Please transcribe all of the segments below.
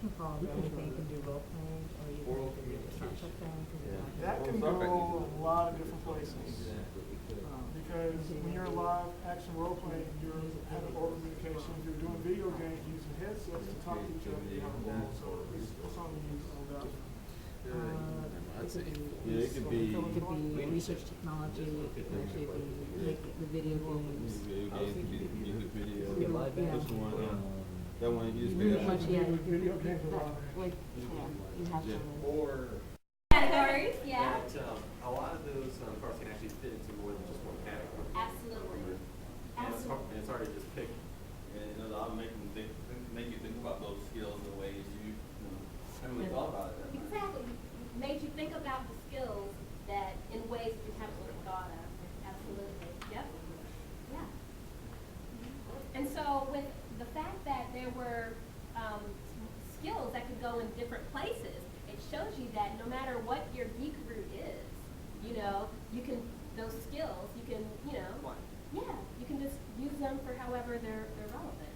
can fall under anything. You can do role playing, or you can do social things. That can go a lot of different places. Because when you're live action role playing, you're having oral communication. You're doing video games using headsets to talk to each other behind the wall. So it's on you, no doubt. It could be research technology. It could actually be like the video games. Music video. Live action. That one used to Pretty much, yeah. Video games a lot. Like, yeah, you have to. Or Categories, yeah. but, a lot of those parts can actually fit into more than just one category. Absolutely. And it's hard to just pick. And I'll make you think about those skills in ways you haven't really thought about it. Exactly. Made you think about the skills that in ways that you haven't really thought of. Absolutely. Yep. Yeah. And so with the fact that there were skills that could go in different places, it shows you that no matter what your geek route is, you know, you can, those skills, you can, you know, yeah, you can just use them for however they're relevant.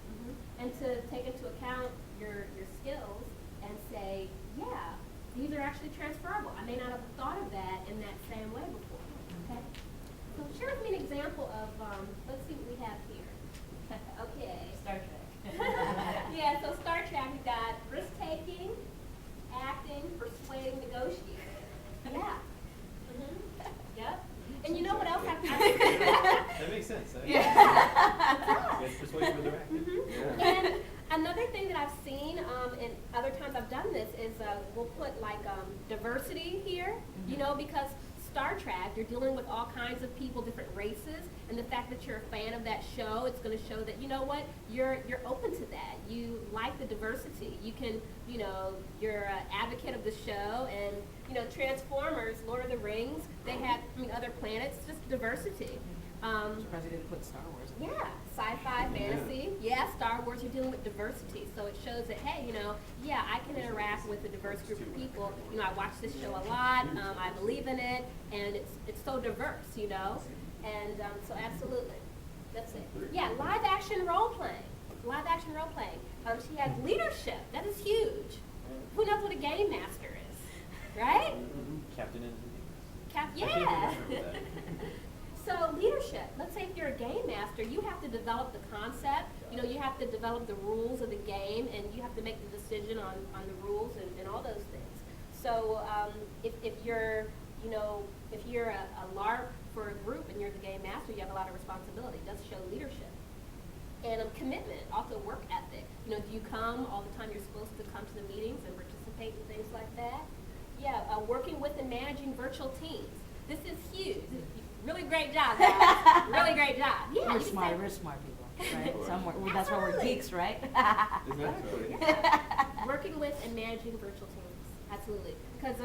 And to take into account your skills and say, yeah, these are actually transferable. I may not have thought of that in that same way before. Okay? So share with me an example of, let's see what we have here. Okay. Star Trek. Yeah, so Star Trek, we got risk-taking, acting, persuading, negotiating. Yeah. Yep. And you know what else That makes sense. Yeah. It's persuasion with the acting. And another thing that I've seen, and other times I've done this, is we'll put like diversity here, you know, because Star Trek, you're dealing with all kinds of people, different races, and the fact that you're a fan of that show, it's going to show that, you know what, you're open to that. You like the diversity. You can, you know, you're an advocate of the show, and, you know, Transformers, Lord of the Rings, they have, I mean, other planets, just diversity. Surprised they didn't put Star Wars in. Yeah, sci-fi, fantasy. Yeah, Star Wars, you're dealing with diversity. So it shows that, hey, you know, yeah, I can interact with a diverse group of people. You know, I watch this show a lot. I believe in it, and it's so diverse, you know. And so absolutely. That's it. Yeah, live action role playing. Live action role playing. She has leadership. That is huge. Who knows what a game master is, right? Captain and Yeah. So leadership, let's say if you're a game master, you have to develop the concept, you know, you have to develop the rules of the game, and you have to make the decision on the rules and all those things. So if you're, you know, if you're a LARP for a group and you're the game master, you have a lot of responsibility. It does show leadership. And commitment, also work ethic. You know, do you come all the time you're supposed to come to the meetings and participate in things like that? Yeah, working with and managing virtual teams. This is huge. Really great job, guys. Really great job. Yeah, We're smart people, right? Somewhere. Well, that's why we're Absolutely. geeks, right? Exactly. Working with and managing virtual teams, absolutely. Because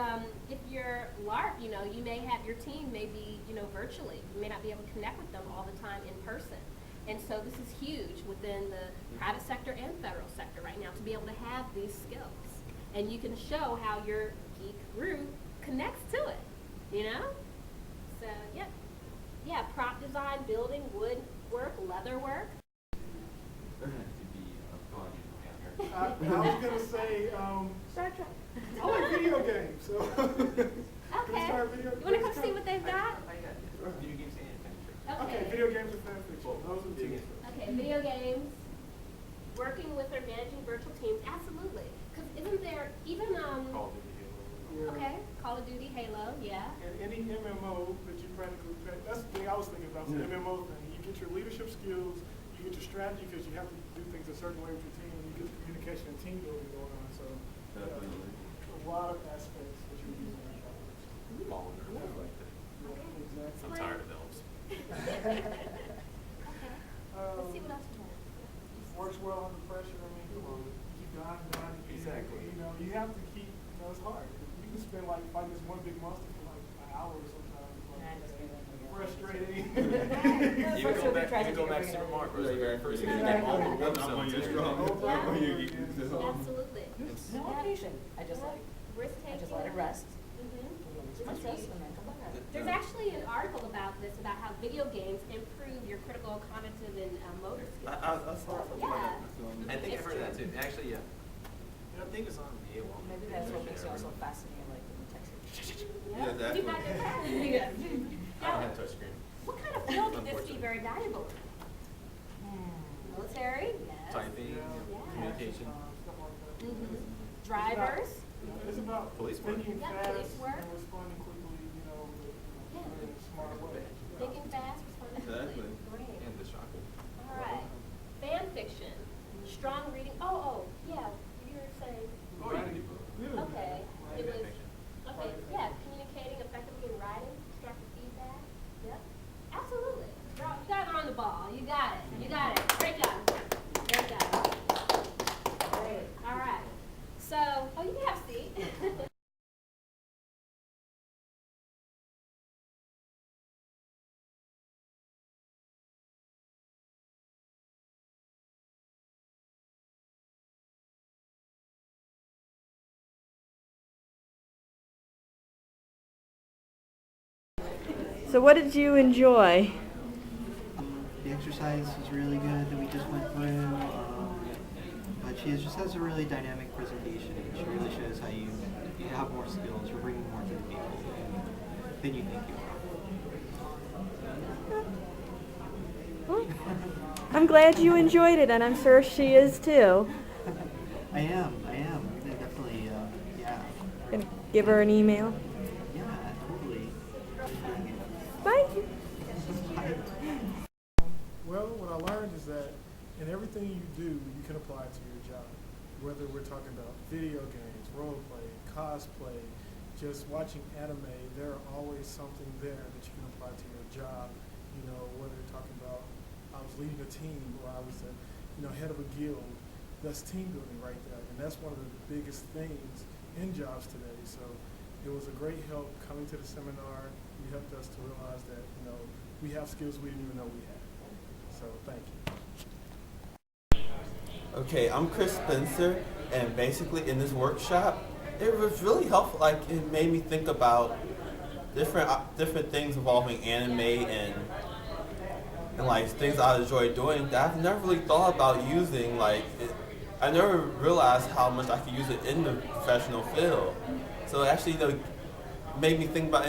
if you're LARP, you know, you may have your team may be, you know, virtually. You may not be able to connect with them all the time in person. And so this is huge within the private sector and federal sector right now to be able to have these skills. And you can show how your geek group connects to it, you know? So, yep. Yeah, prop design, building, wood work, leather work. I was gonna say, Star Trek. I like video games, so. Can we Okay. start video? You want to come see what they've got? Video games and fan fiction. Okay, video games and fan fiction. Those are the two. Okay, video games, working with or managing virtual teams, absolutely. Because isn't there even Call of Duty. Yeah. okay, Call of Duty, Halo, yeah. And any MMO that you practically, that's the thing I was thinking about, the MMO thing. You get your leadership skills, you get your strategy because you have to do things a certain way with your team, and you get the communication and team building going on. So, Definitely. a lot of aspects that you're using in your work. Ball and stuff like that. Yeah, exactly. I'm tired of elves. Okay. Let's see what else we have. Works well under pressure. I mean, come on, keep dying. Exactly. You know, you have to keep. You know, it's hard. You can spend like fighting this one big monster for like an hour or sometimes. Frustrating. Even go back to Super Mario Bros. The first game, Absolutely. No motivation. I just Risk let it taking. rest. Mhm. My stress and then come back. There's actually an article about this, about how video games improve your critical, cognitive, and motor skills. I saw something like that. Yeah. I think I've heard of that too. Actually, yeah. Yeah, I think it's on me. It won't. Maybe that's what makes y'all so fascinating, like when you text it. Yeah, exactly. You got your pass. Yeah. I don't have touchscreen. What kind of field would this be very valuable in? Military? Yes. Typing, communication. Stuff like that. Drivers? It's about Police work. thinking Yeah, fast police work. and responding quickly, you know, Yeah. in a smart way. Thinking fast, responding quickly. Exactly. Great. And destructive. All right. Fan fiction. Strong reading. Oh, yeah. You were saying. Oh, you can do both. Okay. It was. Fiction. Okay. Yeah. Communicating effectively in writing. Constructive feedback. Yep. Absolutely. Girl, you guys are on the ball. You got it. You got it. Great job. Great job. Great. All right. So, oh, you can have a seat. So what did you enjoy? The exercise was really good that we just went through, but she just has a really dynamic presentation. She really shows how you have more skills, you're bringing more to the table than you think you are. Well, I'm glad you enjoyed it, and I'm sure she is too. I am. Definitely, yeah. Gonna give her an email. Yeah, totally. Bye. Well, what I learned is that in everything you do, you can apply it to your job. Whether we're talking about video games, role play, cosplay, just watching anime, there are always something there that you can apply to your job. You know, whether you're talking about I was leading a team or I was head of a guild, that's team building right there. And that's one of the biggest things in jobs today. So it was a great help coming to the seminar. You helped us to realize that, we have skills we didn't even know we had. So thank you. Okay, I'm Chris Spencer, and basically in this workshop, it was really helpful. Like, it made me think about different things involving anime and like things I enjoy doing that I've never really thought about using. I never realized how much I could use it in the professional field. So it actually, made me think about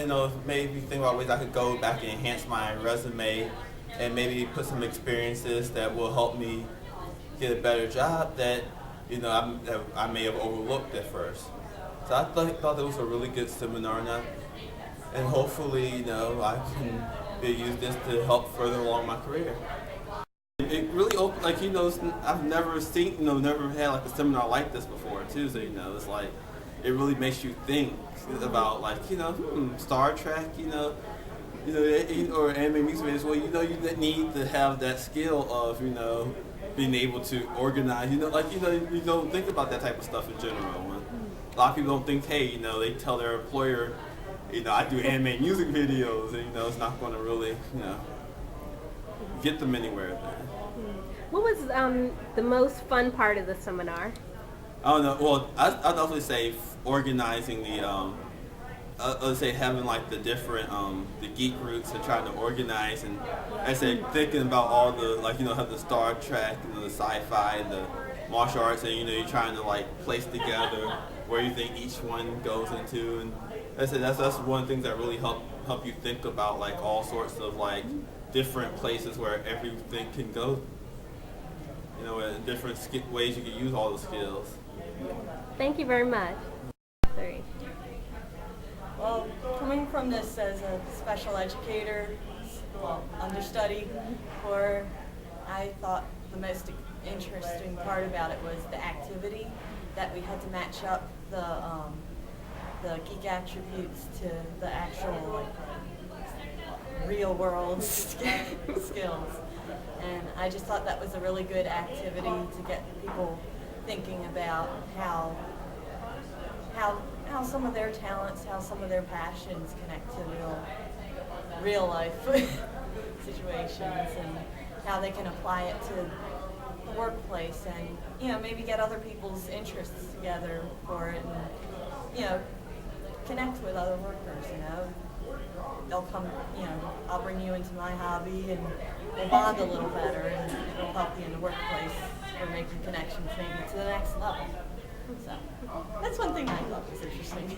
ways I could go back and enhance my resume and maybe put some experiences that will help me get a better job that I may have overlooked at first. So I thought it was a really good seminar now, and hopefully I can use this to help further along my career. It really opened, I've never seen, never had like a seminar like this before too. So it's like it really makes you think about Star Trek, or anime music videos. Well, you need to have that skill of being able to organize. You don't think about that type of stuff in general. A lot of people don't think, hey, they tell their employer, I do anime music videos, and it's not going to really, get them anywhere there. What was the most fun part of the seminar? I don't know. Well, I'd definitely say organizing the, let's say having like the different, the geek groups and trying to organize, and I said thinking about all the have the Star Trek, the sci-fi, the martial arts, and you're trying to place together where you think each one goes into, and I said that's one of the things that really help you think about all sorts of different places where everything can go. And different ways you can use all the skills. Thank you very much. 3. Well, coming from this as a special educator, understudy, I thought the most interesting part about it was the activity that we had to match up the geek attributes to the actual real world skills. And I just thought that was a really good activity to get people thinking about how some of their talents, how some of their passions connect to real life situations, and how they can apply it to the workplace, and maybe get other people's interests together for it, and connect with other workers. They'll come, I'll bring you into my hobby, and we'll bond a little better, and it'll help you in the workplace for making connections maybe to the next level. So that's one thing I thought was interesting.